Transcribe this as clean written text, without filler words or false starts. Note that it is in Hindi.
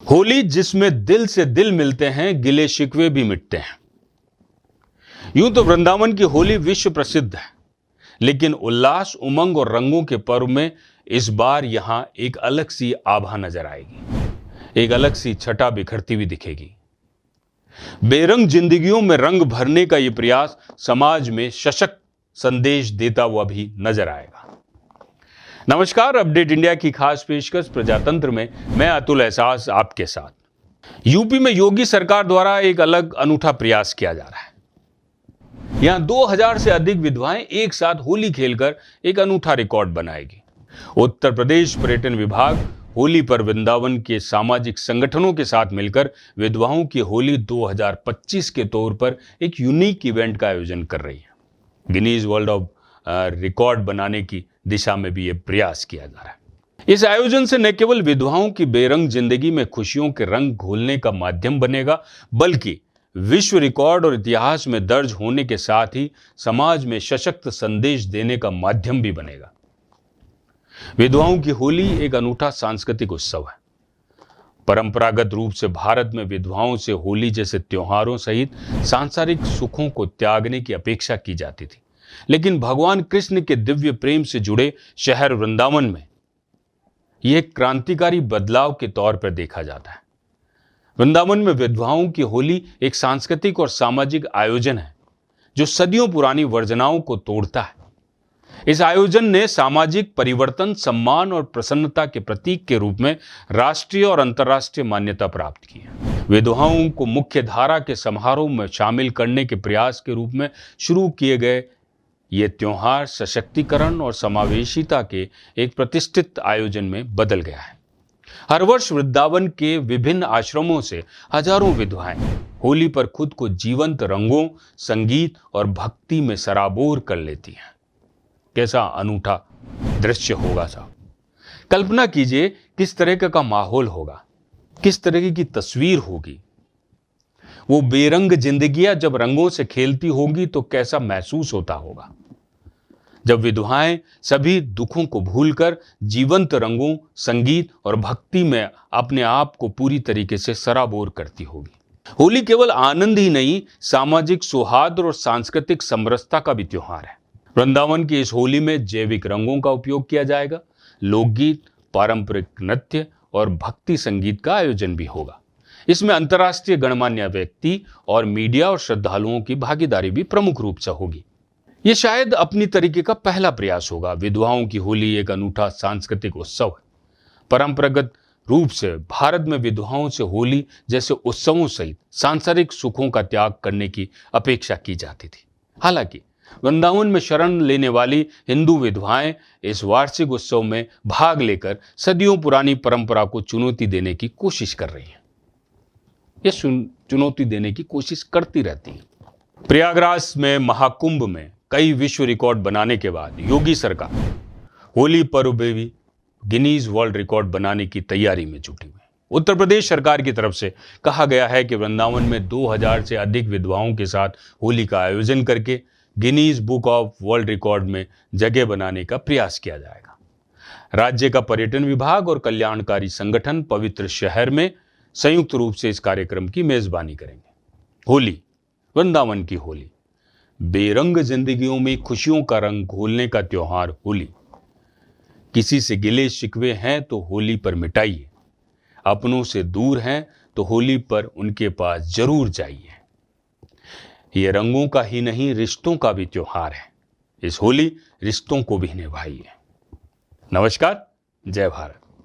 होली जिसमें दिल से दिल मिलते हैं, गिले शिकवे भी मिटते हैं। यूं तो वृंदावन की होली विश्व प्रसिद्ध है, लेकिन उल्लास, उमंग और रंगों के पर्व में इस बार यहां एक अलग सी आभा नजर आएगी। एक अलग सी छटा बिखरती हुई दिखेगी। बेरंग जिंदगियों में रंग भरने का यह प्रयास समाज में सशक्त संदेश देता हुआ भी नजर आएगा। नमस्कार, अपडेट इंडिया की खास पेशकश प्रजातंत्र में मैं अतुल एहसास आपके साथ। यूपी में योगी सरकार द्वारा एक अलग अनूठा प्रयास किया जा रहा है। यहां 2000 से अधिक विधवाएं एक साथ होली खेलकर एक अनूठा रिकॉर्ड बनाएगी। उत्तर प्रदेश पर्यटन विभाग होली पर वृंदावन के सामाजिक संगठनों के साथ मिलकर विधवाओं की होली 2025 के तौर पर एक यूनिक इवेंट का आयोजन कर रही है। गिनीज वर्ल्ड ऑफ रिकॉर्ड बनाने की दिशा में भी यह प्रयास किया जा रहा है। इस आयोजन से न केवल विधवाओं की बेरंग जिंदगी में खुशियों के रंग घोलने का माध्यम बनेगा, बल्कि विश्व रिकॉर्ड और इतिहास में दर्ज होने के साथ ही समाज में सशक्त संदेश देने का माध्यम भी बनेगा। विधवाओं की होली एक अनूठा सांस्कृतिक उत्सव है। परंपरागत रूप से भारत में विधवाओं से होली जैसे त्योहारों सहित सांसारिक सुखों को त्यागने की अपेक्षा की जाती थी, लेकिन भगवान कृष्ण के दिव्य प्रेम से जुड़े शहर वृंदावन में यह एक क्रांतिकारी बदलाव के तौर पर देखा जाता है। वृंदावन में विधवाओं की होली एक सांस्कृतिक और सामाजिक आयोजन है जो सदियों पुरानी वर्जनाओं को तोड़ता है। इस आयोजन ने सामाजिक परिवर्तन, सम्मान और प्रसन्नता के प्रतीक के रूप में राष्ट्रीय और अंतर्राष्ट्रीय मान्यता प्राप्त की है। विधवाओं को मुख्य धारा के समारोह में शामिल करने के प्रयास के रूप में शुरू किए गए ये त्योहार सशक्तिकरण और समावेशिता के एक प्रतिष्ठित आयोजन में बदल गया है। हर वर्ष वृंदावन के विभिन्न आश्रमों से हजारों विधवाएं होली पर खुद को जीवंत रंगों, संगीत और भक्ति में सराबोर कर लेती हैं। कैसा अनूठा दृश्य होगा साहब। कल्पना कीजिए किस तरह का माहौल होगा, किस तरह की तस्वीर होगी। वो बेरंग जिंदगियां जब रंगों से खेलती होंगी तो कैसा महसूस होता होगा। जब विधवाएं सभी दुखों को भूलकर जीवंत रंगों, संगीत और भक्ति में अपने आप को पूरी तरीके से सराबोर करती होगी। होली केवल आनंद ही नहीं, सामाजिक सौहार्द और सांस्कृतिक समरसता का भी त्योहार है। वृंदावन की इस होली में जैविक रंगों का उपयोग किया जाएगा। लोकगीत, पारंपरिक नृत्य और भक्ति संगीत का आयोजन भी होगा। इसमें अंतर्राष्ट्रीय गणमान्य व्यक्ति और मीडिया और श्रद्धालुओं की भागीदारी भी प्रमुख रूप से होगी। यह शायद अपनी तरीके का पहला प्रयास होगा। विधवाओं की होली एक अनूठा सांस्कृतिक उत्सव है। परंपरागत रूप से भारत में विधवाओं से होली जैसे उत्सवों सहित सांसारिक सुखों का त्याग करने की अपेक्षा की जाती थी। हालांकि वृंदावन में शरण लेने वाली हिंदू विधवाएं इस वार्षिक उत्सव में भाग लेकर सदियों पुरानी परंपरा को चुनौती देने की कोशिश कर रही हैं। ये चुनौती देने की कोशिश करती रहती हैं। प्रयागराज में महाकुंभ में कई विश्व रिकॉर्ड बनाने के बाद योगी सरकार होली पर्व में भी गिनीज वर्ल्ड रिकॉर्ड बनाने की तैयारी में जुटी हुई है। उत्तर प्रदेश सरकार की तरफ से कहा गया है कि वृंदावन में 2000 से अधिक विधवाओं के साथ होली का आयोजन करके Guinness book of world record में जगह बनाने का प्रयास किया जाएगा। राज्य का पर्यटन विभाग और कल्याणकारी संगठन पवित्र शहर में संयुक्त रूप से इस कार्यक्रम की मेजबानी करेंगे। होली, वृंदावन की होली, बेरंग जिंदगियों में खुशियों का रंग घोलने का त्योहार होली। किसी से गिले शिकवे हैं तो होली पर मिटाइए। अपनों से दूर हैं तो होली पर उनके पास जरूर जाइए। ये रंगों का ही नहीं, रिश्तों का भी त्योहार है। इस होली रिश्तों को भी निभाइए। नमस्कार, जय भारत।